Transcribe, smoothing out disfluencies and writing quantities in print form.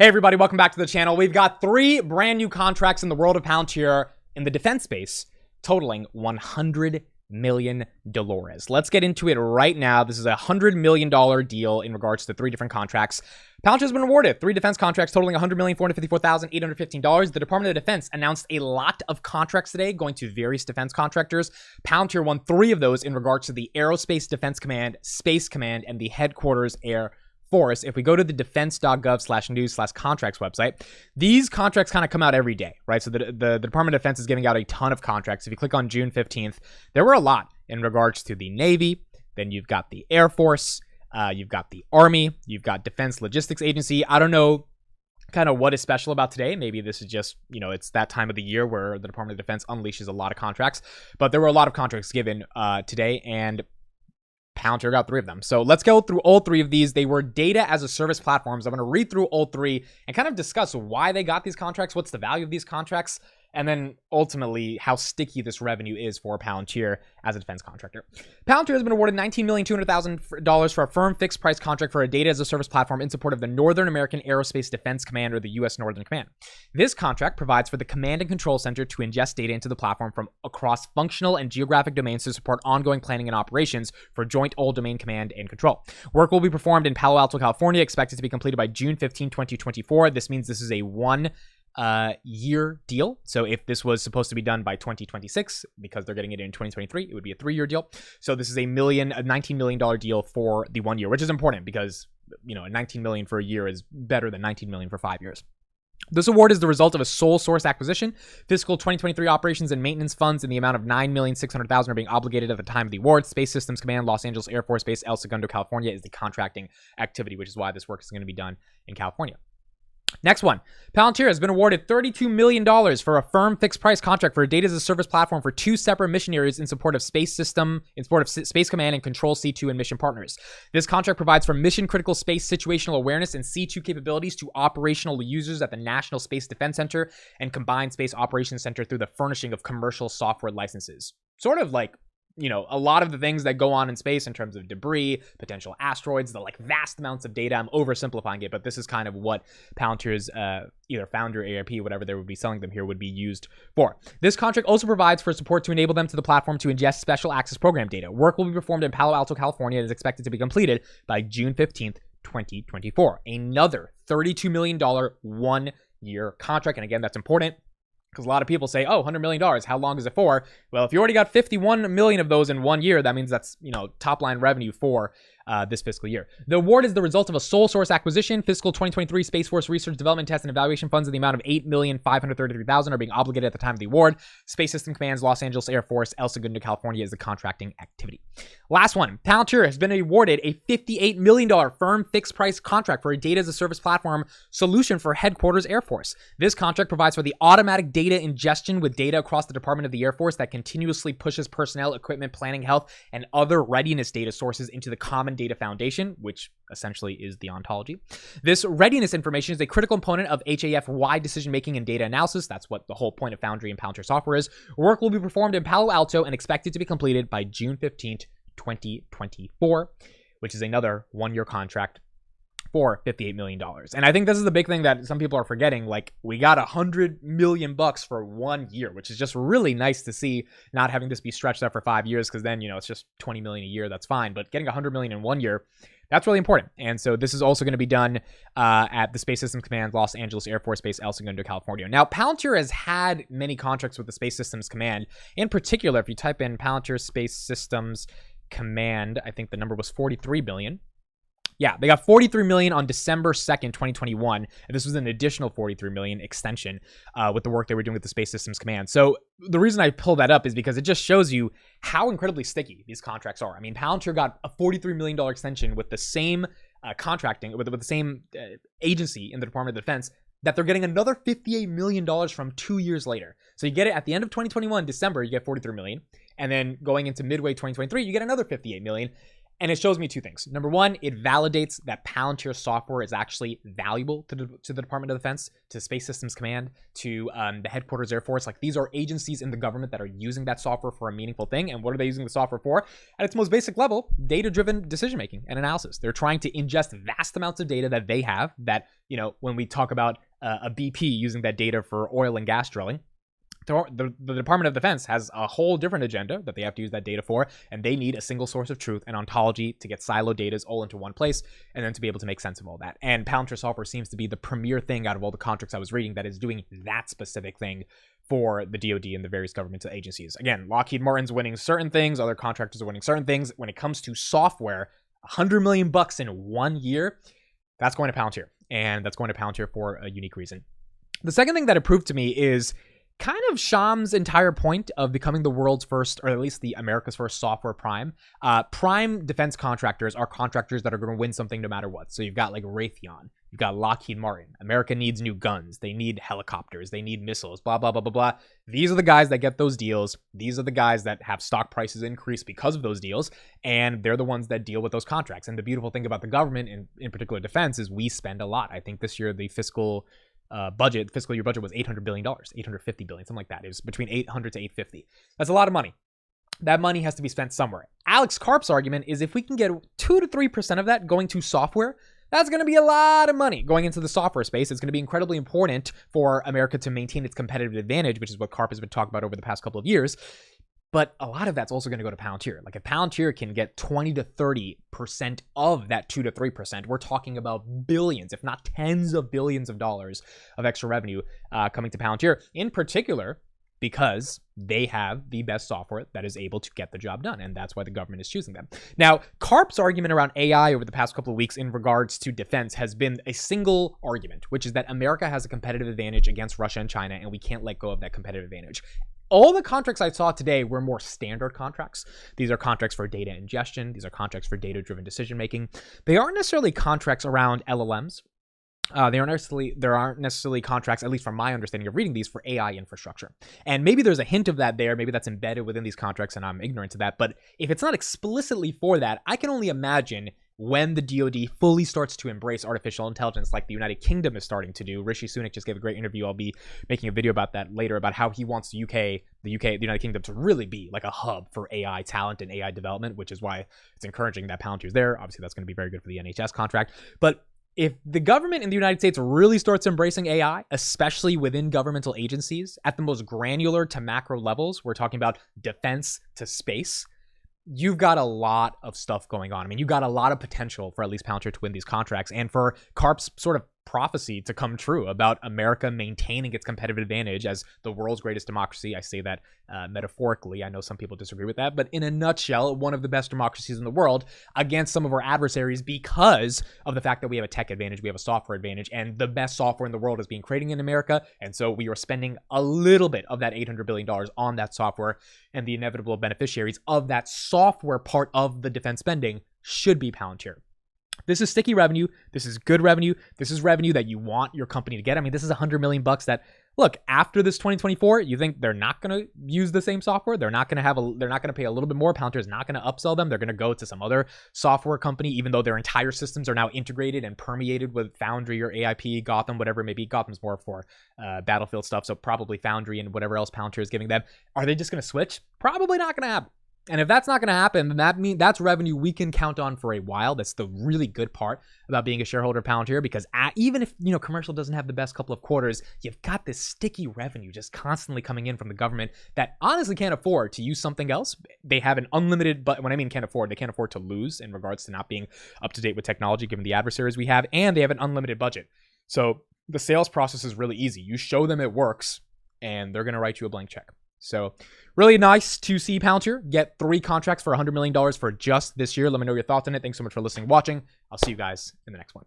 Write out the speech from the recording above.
Hey everybody, welcome back to the channel. We've got 3 brand new contracts in the world of Palantir in the defense space, totaling $100 million. Let's get into it right now. This is a $100 million deal in regards to 3 different contracts. Palantir has been awarded 3 defense contracts totaling $100,454,815. The Department of Defense announced a lot of contracts today going to various defense contractors. Palantir won 3 of those in regards to the Aerospace Defense Command, Space Command, and the Headquarters Air Force. If we go to the defense.gov/news/contracts website, these contracts kind of come out every day, right? So the Department of Defense is giving out a ton of contracts. If you click on June 15th, there were a lot in regards to the Navy. Then you've got the Air Force, you've got the Army, you've got Defense Logistics Agency. I don't know kind of what is special about today. Maybe this is just, it's that time of the year where the Department of Defense unleashes a lot of contracts, but there were a lot of contracts given today, and Palantir got 3 of them. So let's go through all 3 of these. They were data as a service platforms. I'm going to read through all 3 and kind of discuss why they got these contracts, what's the value of these contracts, and then ultimately how sticky this revenue is for Palantir as a defense contractor. Palantir has been awarded $19,200,000 for a firm fixed price contract for a data as a service platform in support of the Northern American Aerospace Defense Command, or the U.S. Northern Command. This contract provides for the command and control center to ingest data into the platform from across functional and geographic domains to support ongoing planning and operations for joint all-domain command and control. Work will be performed in Palo Alto, California, expected to be completed by June 15, 2024. This means this is a year deal. So if this was supposed to be done by 2026, because they're getting it in 2023, it would be a 3-year deal. So this is a $19 million deal for the 1 year, which is important because, $19 million for a year is better than $19 million for 5 years. This award is the result of a sole source acquisition. Fiscal 2023 operations and maintenance funds in the amount of $9,600,000 are being obligated at the time of the award. Space Systems Command, Los Angeles Air Force Base, El Segundo, California is the contracting activity, which is why this work is going to be done in California. Next one, Palantir has been awarded $32 million for a firm fixed price contract for a data as a service platform for 2 separate mission areas in support of Space Command and Control C2 and mission partners. This contract provides for mission critical space situational awareness and C2 capabilities to operational users at the National Space Defense Center and Combined Space Operations Center through the furnishing of commercial software licenses. Sort of like a lot of the things that go on in space in terms of debris, potential asteroids, the vast amounts of data. I'm oversimplifying it, but this is kind of what Palantir's either founder, ARP, whatever they would be selling them here, would be used for. This contract also provides for support to enable them to the platform to ingest special access program data. Work will be performed in Palo Alto, California, and is expected to be completed by June 15th, 2024. Another $32 million 1-year contract. And again, that's important, because a lot of people say, oh, $100 million, how long is it for? Well, if you already got 51 million of those in 1 year, that means that's, top line revenue for this fiscal year. The award is the result of a sole source acquisition. Fiscal 2023 Space Force Research Development Test and Evaluation funds in the amount of $8,533,000 are being obligated at the time of the award. Space System Commands, Los Angeles Air Force, El Segundo, California is the contracting activity. Last one, Palantir has been awarded a $58 million firm fixed price contract for a data as a service platform solution for Headquarters Air Force. This contract provides for the automatic data ingestion with data across the Department of the Air Force that continuously pushes personnel, equipment, planning, health, and other readiness data sources into the Common Data Foundation, which essentially is the ontology. This readiness information is a critical component of HAF-wide decision-making and data analysis. That's what the whole point of Foundry and Palantir software is. Work will be performed in Palo Alto and expected to be completed by June 15th, 2024, which is another 1-year contract for $58 million. And I think this is the big thing that some people are forgetting. We got $100 million for 1 year, which is just really nice to see, not having this be stretched out for 5 years, because then, it's just $20 million a year. That's fine. But getting $100 million in 1 year, that's really important. And so this is also going to be done at the Space Systems Command, Los Angeles Air Force Base, El Segundo, California. Now, Palantir has had many contracts with the Space Systems Command. In particular, if you type in Palantir Space Systems Command, I think the number was 43 billion. Yeah, they got 43 million on December 2nd, 2021. And this was an additional 43 million extension with the work they were doing with the Space Systems Command. So the reason I pull that up is because it just shows you how incredibly sticky these contracts are. I mean, Palantir got a $43 million extension with the same contracting, with the same agency in the Department of Defense, that they're getting another $58 million from 2 years later. So you get it at the end of 2021, December, you get 43 million. And then going into midway 2023, you get another 58 million. And it shows me two things. Number one, it validates that Palantir software is actually valuable to the Department of Defense, to Space Systems Command, to the Headquarters Air Force. Like, these are agencies in the government that are using that software for a meaningful thing. And what are they using the software for? At its most basic level, data-driven decision-making and analysis. They're trying to ingest vast amounts of data that they have that, you know, when we talk about a BP using that data for oil and gas drilling, the Department of Defense has a whole different agenda that they have to use that data for, and they need a single source of truth and ontology to get siloed data all into one place, and then to be able to make sense of all that. And Palantir software seems to be the premier thing out of all the contracts I was reading that is doing that specific thing for the DoD and the various governmental agencies. Again, Lockheed Martin's winning certain things, other contractors are winning certain things. When it comes to software, $100 million in 1 year, that's going to Palantir, and that's going to Palantir for a unique reason. The second thing that it proved to me is kind of Sham's entire point of becoming the world's first, or at least the America's first software prime. Prime defense contractors are contractors that are going to win something no matter what. So you've got like Raytheon, you've got Lockheed Martin. America needs new guns. They need helicopters. They need missiles, blah, blah, blah, blah, blah. These are the guys that get those deals. These are the guys that have stock prices increase because of those deals. And they're the ones that deal with those contracts. And the beautiful thing about the government, and in particular defense, is we spend a lot. I think this year the fiscal year budget was $800 billion, $850 billion, something like that. It was between 800 to 850. That's a lot of money. That money has to be spent somewhere. Alex Karp's argument is if we can get 2 to 3% of that going to software, that's going to be a lot of money going into the software space. It's going to be incredibly important for America to maintain its competitive advantage, which is what Karp has been talking about over the past couple of years. But a lot of that's also going to go to Palantir. Like, if Palantir can get 20 to 30% of that 2 to 3%, we're talking about billions, if not tens of billions of dollars of extra revenue coming to Palantir, in particular because they have the best software that is able to get the job done. And that's why the government is choosing them. Now, Karp's argument around AI over the past couple of weeks in regards to defense has been a single argument, which is that America has a competitive advantage against Russia and China, and we can't let go of that competitive advantage. All the contracts I saw today were more standard contracts. These are contracts for data ingestion. These are contracts for data-driven decision-making. They aren't necessarily contracts around LLMs. There aren't necessarily contracts, at least from my understanding of reading these, for AI infrastructure. And maybe there's a hint of that there. Maybe that's embedded within these contracts and I'm ignorant to that. But if it's not explicitly for that, I can only imagine when the DoD fully starts to embrace artificial intelligence like the United Kingdom is starting to do. Rishi Sunak just gave a great interview. I'll be making a video about that later, about how he wants the United Kingdom to really be like a hub for AI talent and AI development, which is why it's encouraging that Palantir's there. Obviously, that's going to be very good for the NHS contract. But if the government in the United States really starts embracing AI, especially within governmental agencies at the most granular to macro levels, we're talking about defense to space, you've got a lot of stuff going on. I mean, you've got a lot of potential for at least Palantir to win these contracts and for Karp's sort of prophecy to come true about America maintaining its competitive advantage as the world's greatest democracy. I say that metaphorically. I know some people disagree with that, but in a nutshell, one of the best democracies in the world against some of our adversaries because of the fact that we have a tech advantage, we have a software advantage, and the best software in the world is being created in America. And so we are spending a little bit of that $800 billion on that software, and the inevitable beneficiaries of that software part of the defense spending should be Palantir. This is sticky revenue. This is good revenue. This is revenue that you want your company to get. I mean, this is $100 million that, look, after this 2024, you think they're not going to use the same software? They're not going to pay a little bit more. Palantir is not going to upsell them. They're going to go to some other software company, even though their entire systems are now integrated and permeated with Foundry or AIP, Gotham, whatever it may be. Gotham's more for Battlefield stuff, so probably Foundry and whatever else Palantir is giving them. Are they just going to switch? Probably not going to happen. And if that's not going to happen, then that's revenue we can count on for a while. That's the really good part about being a shareholder of Palantir, because even if, commercial doesn't have the best couple of quarters, you've got this sticky revenue just constantly coming in from the government that honestly can't afford to use something else. They have an unlimited, but when I mean can't afford, they can't afford to lose in regards to not being up to date with technology, given the adversaries we have, and they have an unlimited budget. So the sales process is really easy. You show them it works, and they're going to write you a blank check. So really nice to see Palantir get 3 contracts for $100 million for just this year. Let me know your thoughts on it. Thanks so much for listening and watching. I'll see you guys in the next one.